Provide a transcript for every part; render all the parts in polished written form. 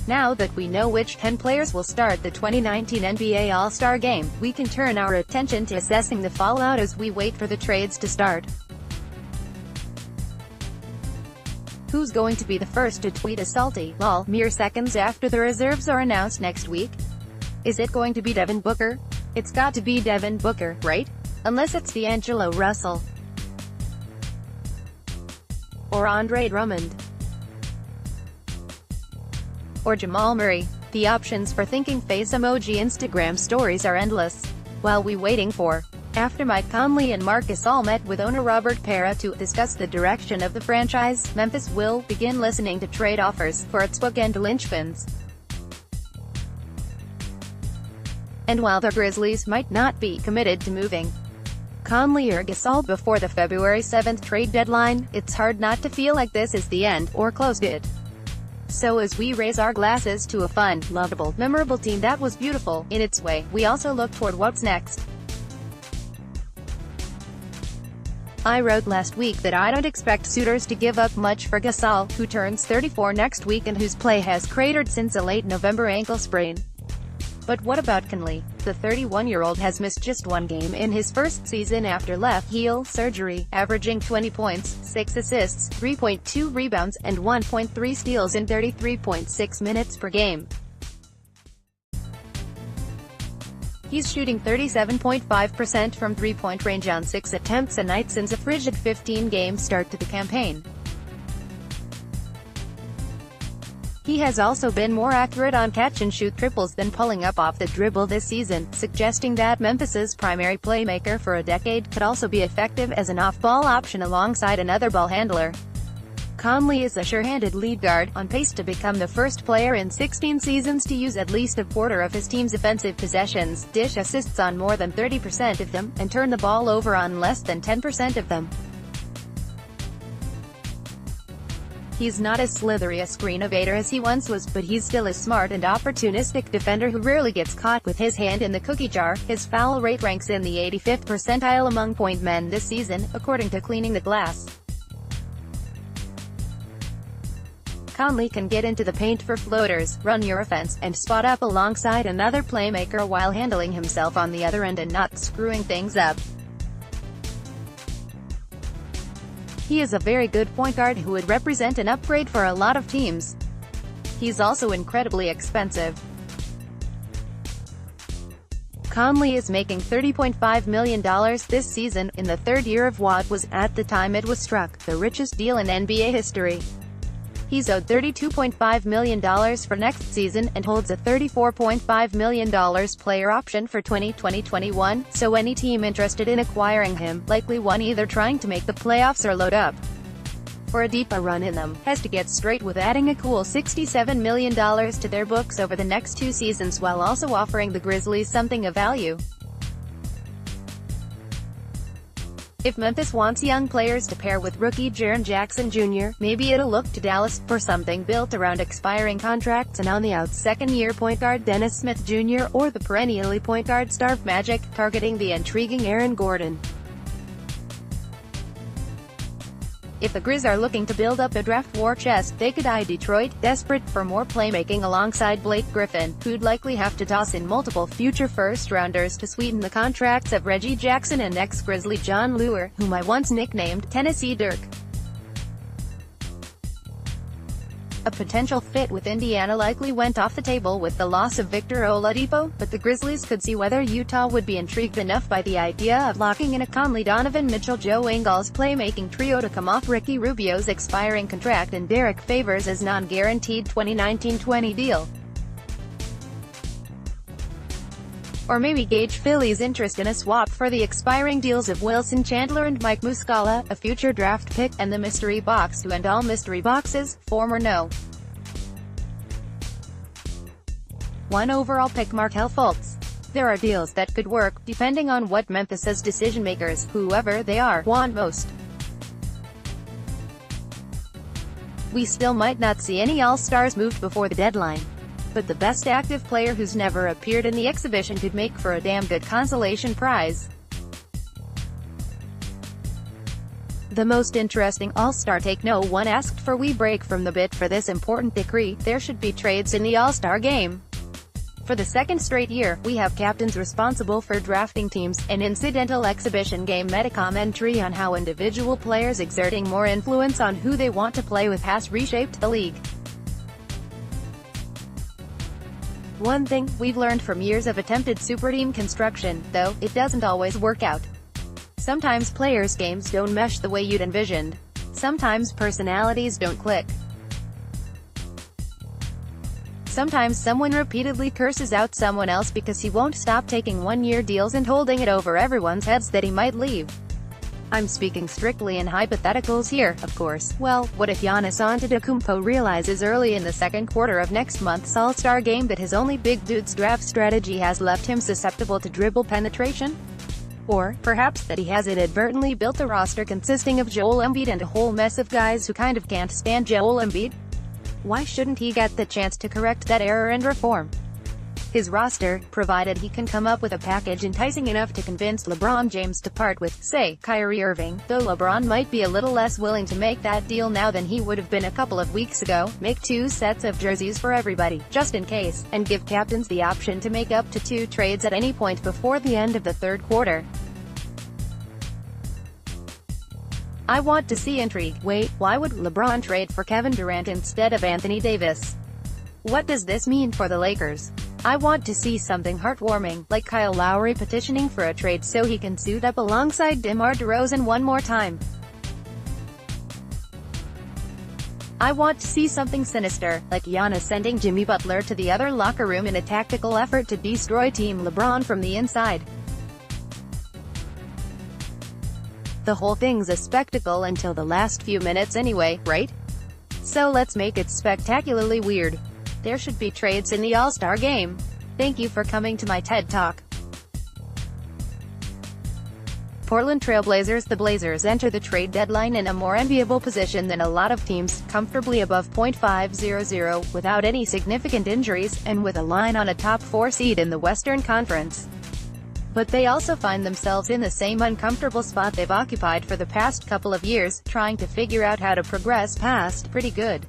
Now that we know which 10 players will start the 2019 NBA All-Star Game, we can turn our attention to assessing the fallout as we wait for the trades to start. Who's going to be the first to tweet a salty "lol" mere seconds after the reserves are announced next week? Is it going to be Devin Booker? It's got to be Devin Booker, right? Unless it's D'Angelo Russell or Andre Drummond or Jamal Murray. The options for thinking face emoji Instagram stories are endless. While we waiting for, after Mike Conley and Marc Gasol met with owner Robert Pera to discuss the direction of the franchise, Memphis will begin listening to trade offers for its bookend linchpins. And while the Grizzlies might not be committed to moving Conley or Gasol before the February 7th trade deadline, it's hard not to feel like this is the end, or close to it. So as we raise our glasses to a fun, lovable, memorable team that was beautiful, in its way, we also look toward what's next. I wrote last week that I don't expect suitors to give up much for Gasol, who turns 34 next week and whose play has cratered since a late November ankle sprain. But what about Conley? The 31-year-old has missed just one game in his first season after left heel surgery, averaging 20 points, 6 assists, 3.2 rebounds, and 1.3 steals in 33.6 minutes per game. He's shooting 37.5% from three-point range on 6 attempts a night since a frigid 15-game start to the campaign. He has also been more accurate on catch-and-shoot triples than pulling up off the dribble this season, suggesting that Memphis's primary playmaker for a decade could also be effective as an off-ball option alongside another ball handler. Conley is a sure-handed lead guard, on pace to become the first player in 16 seasons to use at least a quarter of his team's offensive possessions, dish assists on more than 30% of them, and turn the ball over on less than 10% of them. He's not as slithery a screen evader as he once was, but he's still a smart and opportunistic defender who rarely gets caught with his hand in the cookie jar. His foul rate ranks in the 85th percentile among point men this season, according to Cleaning the Glass. Conley can get into the paint for floaters, run your offense, and spot up alongside another playmaker while handling himself on the other end and not screwing things up. He is a very good point guard who would represent an upgrade for a lot of teams. He's also incredibly expensive. Conley is making $30.5 million this season, in the third year of what was, at the time it was struck, the richest deal in NBA history. He's owed $32.5 million for next season, and holds a $34.5 million player option for 2020-21, so any team interested in acquiring him, likely one either trying to make the playoffs or load up for a deeper run in them, has to get straight with adding a cool $67 million to their books over the next 2 seasons while also offering the Grizzlies something of value. If Memphis wants young players to pair with rookie Jaren Jackson Jr., maybe it'll look to Dallas for something built around expiring contracts and on-the-out second-year point guard Dennis Smith Jr. or the perennially point guard star Magic, targeting the intriguing Aaron Gordon. If the Grizz are looking to build up a draft war chest, they could eye Detroit, desperate for more playmaking alongside Blake Griffin, who'd likely have to toss in multiple future first-rounders to sweeten the contracts of Reggie Jackson and ex-Grizzly John Leuer, whom I once nicknamed Tennessee Dirk. A potential fit with Indiana likely went off the table with the loss of Victor Oladipo, but the Grizzlies could see whether Utah would be intrigued enough by the idea of locking in a Conley, Donovan Mitchell, Joe Ingles playmaking trio to come off Ricky Rubio's expiring contract and Derek Favors' non-guaranteed 2019-20 deal. Or maybe gauge Philly's interest in a swap for the expiring deals of Wilson Chandler and Mike Muscala, a future draft pick, and the mystery box to end all mystery boxes, former No. 1 overall pick Markelle Fultz. There are deals that could work, depending on what Memphis's decision-makers, whoever they are, want most. We still might not see any All-Stars moved before the deadline. But the best active player who's never appeared in the exhibition could make for a damn good consolation prize. The most interesting All-Star take no one asked for. We break from the bit for this important decree. There should be trades in the All-Star game. For the second straight year, we have captains responsible for drafting teams, an incidental exhibition game meta-commentary on how individual players exerting more influence on who they want to play with has reshaped the league. One thing we've learned from years of attempted superteam construction, though, it doesn't always work out. Sometimes players' games don't mesh the way you'd envisioned. Sometimes personalities don't click. Sometimes someone repeatedly curses out someone else because he won't stop taking one-year deals and holding it over everyone's heads that he might leave. I'm speaking strictly in hypotheticals here, of course. Well, what if Giannis Antetokounmpo realizes early in the second quarter of next month's All-Star game that his only big dudes draft strategy has left him susceptible to dribble penetration? Or, perhaps, that he has inadvertently built a roster consisting of Joel Embiid and a whole mess of guys who kind of can't stand Joel Embiid? Why shouldn't he get the chance to correct that error and reform his roster, provided he can come up with a package enticing enough to convince LeBron James to part with, say, Kyrie Irving, though LeBron might be a little less willing to make that deal now than he would have been a couple of weeks ago. Make 2 sets of jerseys for everybody, just in case, and give captains the option to make up to 2 trades at any point before the end of the third quarter. I want to see intrigue. Wait, why would LeBron trade for Kevin Durant instead of Anthony Davis? What does this mean for the Lakers? I want to see something heartwarming, like Kyle Lowry petitioning for a trade so he can suit up alongside DeMar DeRozan one more time. I want to see something sinister, like Giannis sending Jimmy Butler to the other locker room in a tactical effort to destroy Team LeBron from the inside. The whole thing's a spectacle until the last few minutes anyway, right? So let's make it spectacularly weird. There should be trades in the All-Star game. Thank you for coming to my TED Talk. Portland Trail Blazers. The Blazers enter the trade deadline in a more enviable position than a lot of teams, comfortably above .500, without any significant injuries, and with a line on a top 4 seed in the Western Conference. But they also find themselves in the same uncomfortable spot they've occupied for the past couple of years, trying to figure out how to progress past pretty good.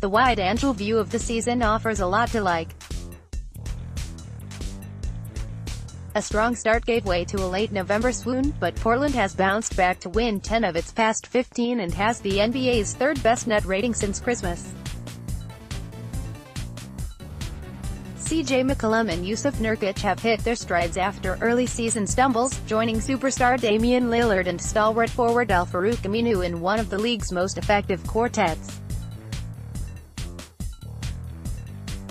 The wide-angle view of the season offers a lot to like. A strong start gave way to a late November swoon, but Portland has bounced back to win 10 of its past 15 and has the NBA's third-best net rating since Christmas. CJ McCollum and Yusuf Nurkic have hit their strides after early season stumbles, joining superstar Damian Lillard and stalwart forward Al-Farouq Aminu in one of the league's most effective quartets.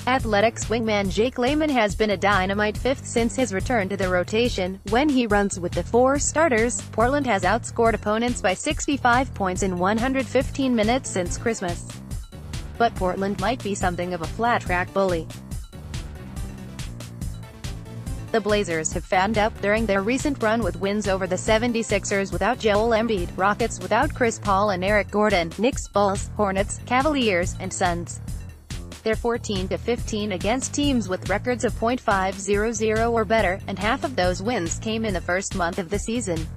Athletics wingman Jake Layman has been a dynamite fifth since his return to the rotation. When he runs with the 4 starters, Portland has outscored opponents by 65 points in 115 minutes since Christmas. But Portland might be something of a flat-track bully. The Blazers have fanned up during their recent run with wins over the 76ers without Joel Embiid, Rockets without Chris Paul and Eric Gordon, Knicks, Bulls, Hornets, Cavaliers, and Suns. They're 14-15 against teams with records of .500 or better, and half of those wins came in the first month of the season.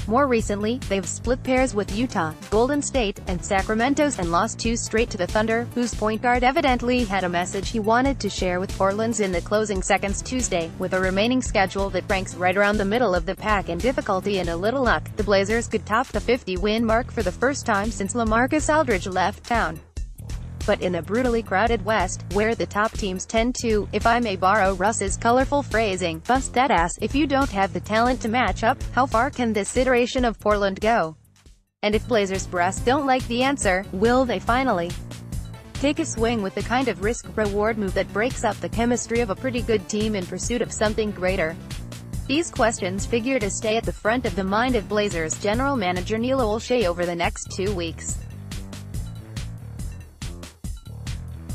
More recently, they've split pairs with Utah, Golden State, and Sacramento, and lost 2 straight to the Thunder, whose point guard evidently had a message he wanted to share with Portland's in the closing seconds Tuesday. With a remaining schedule that ranks right around the middle of the pack in difficulty and a little luck, the Blazers could top the 50-win mark for the first time since LaMarcus Aldridge left town. But in a brutally crowded West, where the top teams tend to, if I may borrow Russ's colorful phrasing, bust that ass if you don't have the talent to match up, how far can this iteration of Portland go? And if Blazers brass don't like the answer, will they finally take a swing with the kind of risk-reward move that breaks up the chemistry of a pretty good team in pursuit of something greater? These questions figure to stay at the front of the mind of Blazers general manager Neil Olshey over the next 2 weeks.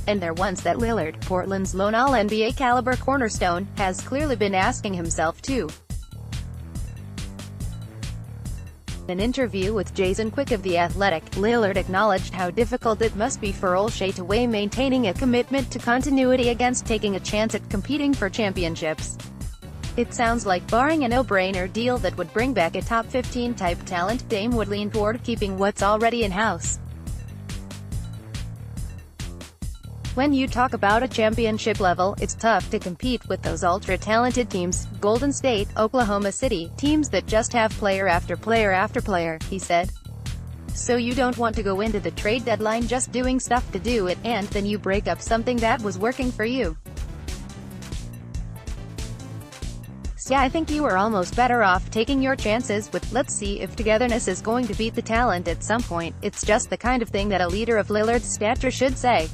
And they're ones that Lillard, Portland's lone All-NBA caliber cornerstone, has clearly been asking himself too. In an interview with Jason Quick of The Athletic, Lillard acknowledged how difficult it must be for Olshey to weigh maintaining a commitment to continuity against taking a chance at competing for championships. It sounds like barring a no-brainer deal that would bring back a top 15 type talent, Dame would lean toward keeping what's already in-house. When you talk about a championship level, it's tough to compete with those ultra-talented teams, Golden State, Oklahoma City, teams that just have player after player after player, he said. So you don't want to go into the trade deadline just doing stuff to do it, and then you break up something that was working for you. So yeah, I think you are almost better off taking your chances with, let's see if togetherness is going to beat the talent at some point. It's just the kind of thing that a leader of Lillard's stature should say.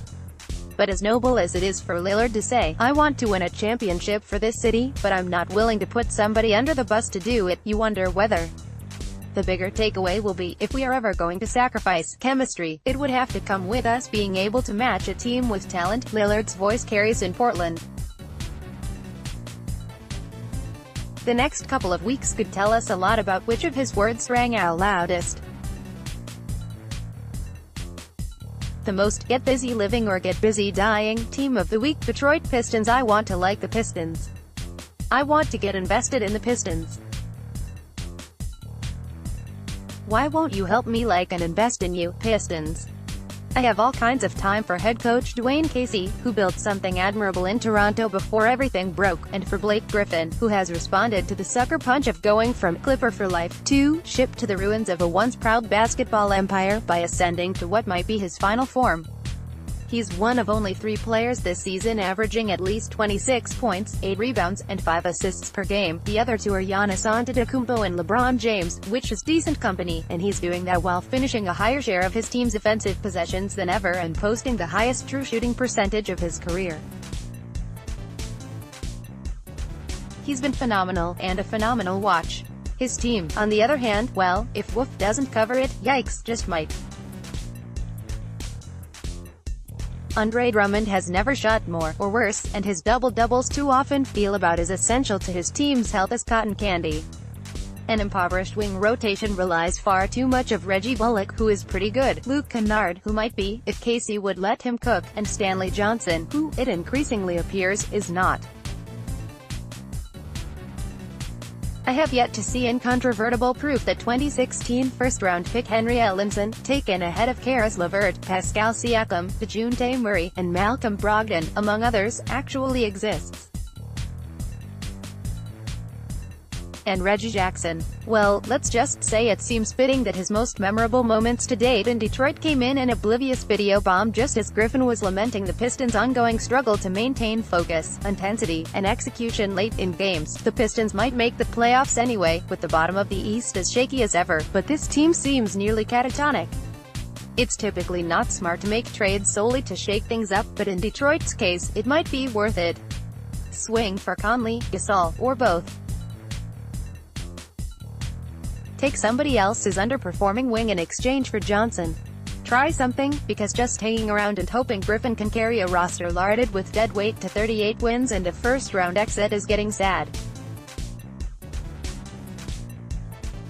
But as noble as it is for Lillard to say, I want to win a championship for this city, but I'm not willing to put somebody under the bus to do it, you wonder whether the bigger takeaway will be, if we are ever going to sacrifice chemistry, it would have to come with us being able to match a team with talent, Lillard's voice carries in Portland. The next couple of weeks could tell us a lot about which of his words rang out loudest. The most get busy living or get busy dying team of the week, Detroit Pistons. I want to like the Pistons. I want to get invested in the Pistons. Why won't you help me like and invest in you, Pistons? I have all kinds of time for head coach Dwayne Casey, who built something admirable in Toronto before everything broke, and for Blake Griffin, who has responded to the sucker punch of going from Clipper for life to ship to the ruins of a once proud basketball empire by ascending to what might be his final form. He's one of only 3 players this season averaging at least 26 points, 8 rebounds, and 5 assists per game. The other 2 are Giannis Antetokounmpo and LeBron James, which is decent company, and he's doing that while finishing a higher share of his team's offensive possessions than ever and posting the highest true shooting percentage of his career. He's been phenomenal, and a phenomenal watch. His team, on the other hand, well, if Wolf doesn't cover it, yikes, just might. Andre Drummond has never shot more, or worse, and his double-doubles too often feel about as essential to his team's health as cotton candy. An impoverished wing rotation relies far too much of Reggie Bullock, who is pretty good, Luke Kennard, who might be, if Casey would let him cook, and Stanley Johnson, who, it increasingly appears, is not. I have yet to see incontrovertible proof that 2016 first-round pick Henry Ellenson, taken ahead of Karis LeVert, Pascal Siakam, DeJounte Murray, and Malcolm Brogdon, among others, actually exists. And Reggie Jackson. Well, let's just say it seems fitting that his most memorable moments to date in Detroit came in an oblivious video bomb just as Griffin was lamenting the Pistons' ongoing struggle to maintain focus, intensity, and execution late in games. The Pistons might make the playoffs anyway, with the bottom of the East as shaky as ever, but this team seems nearly catatonic. It's typically not smart to make trades solely to shake things up, but in Detroit's case, it might be worth it. Swing for Conley, Gasol, or both. Take somebody else's underperforming wing in exchange for Johnson. Try something, because just hanging around and hoping Griffin can carry a roster larded with dead weight to 38 wins and a first-round exit is getting sad.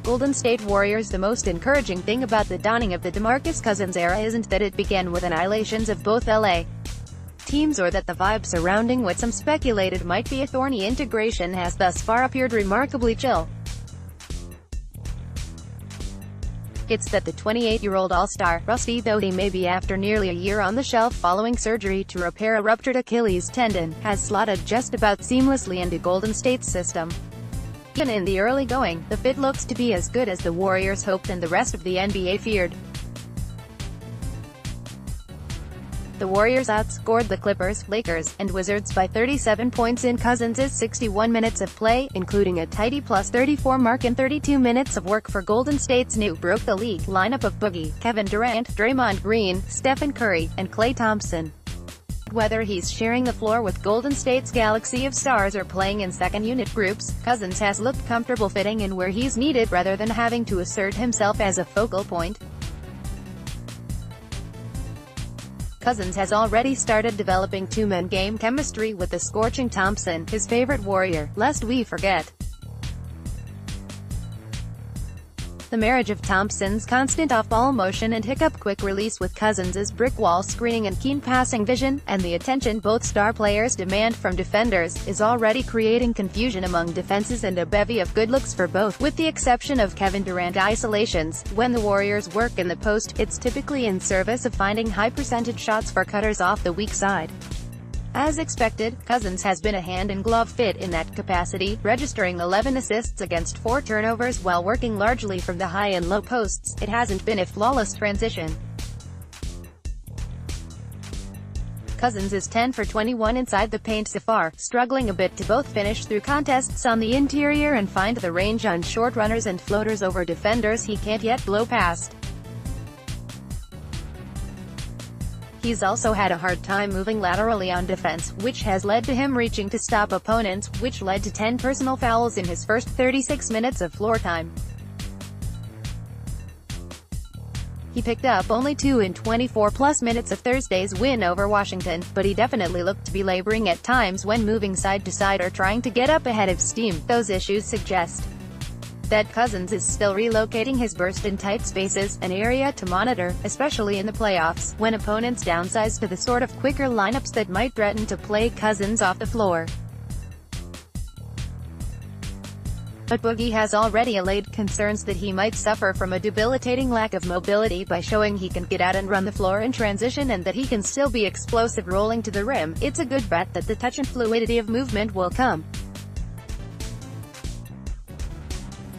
Golden State Warriors. The most encouraging thing about the dawning of the DeMarcus Cousins era isn't that it began with annihilations of both LA teams or that the vibe surrounding what some speculated might be a thorny integration has thus far appeared remarkably chill. It's that the 28-year-old all-star, rusty though he may be after nearly a year on the shelf following surgery to repair a ruptured Achilles tendon, has slotted just about seamlessly into Golden State's system. Even in the early going, the fit looks to be as good as the Warriors hoped and the rest of the NBA feared. The Warriors outscored the Clippers, Lakers, and Wizards by 37 points in Cousins' 61 minutes of play, including a tidy plus 34 mark and 32 minutes of work for Golden State's new broke-the-league lineup of Boogie, Kevin Durant, Draymond Green, Stephen Curry, and Klay Thompson. Whether he's sharing the floor with Golden State's galaxy of stars or playing in second-unit groups, Cousins has looked comfortable fitting in where he's needed rather than having to assert himself as a focal point. Cousins has already started developing two-man game chemistry with the scorching Thompson, his favorite Warrior, lest we forget. The marriage of Thompson's constant off-ball motion and hiccup quick release with Cousins' brick wall screening and keen passing vision, and the attention both star players demand from defenders, is already creating confusion among defenses and a bevy of good looks for both, with the exception of Kevin Durant isolations. When the Warriors work in the post, it's typically in service of finding high-percentage shots for cutters off the weak side. As expected, Cousins has been a hand-in-glove fit in that capacity, registering 11 assists against 4 turnovers while working largely from the high and low posts. It hasn't been a flawless transition. Cousins is 10 for 21 inside the paint so far, struggling a bit to both finish through contests on the interior and find the range on short runners and floaters over defenders he can't yet blow past. He's also had a hard time moving laterally on defense, which has led to him reaching to stop opponents, which led to 10 personal fouls in his first 36 minutes of floor time. He picked up only 2 in 24-plus minutes of Thursday's win over Washington, but he definitely looked to be laboring at times when moving side to side or trying to get up ahead of steam. Those issues suggest that Cousins is still relocating his burst in tight spaces, an area to monitor, especially in the playoffs, when opponents downsize to the sort of quicker lineups that might threaten to play Cousins off the floor. But Boogie has already allayed concerns that he might suffer from a debilitating lack of mobility by showing he can get out and run the floor in transition and that he can still be explosive rolling to the rim. It's a good bet that the touch and fluidity of movement will come.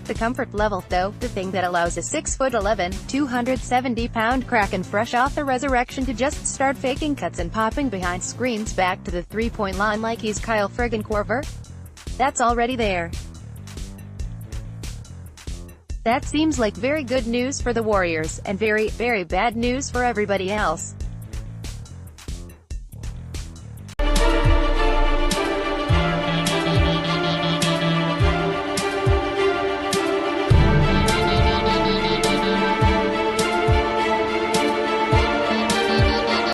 The comfort level, though, the thing that allows a 6'11", 270-pound Kraken fresh off the resurrection to just start faking cuts and popping behind screens back to the three-point line like he's Kyle friggin' Korver? That's already there. That seems like very good news for the Warriors, and very, very bad news for everybody else.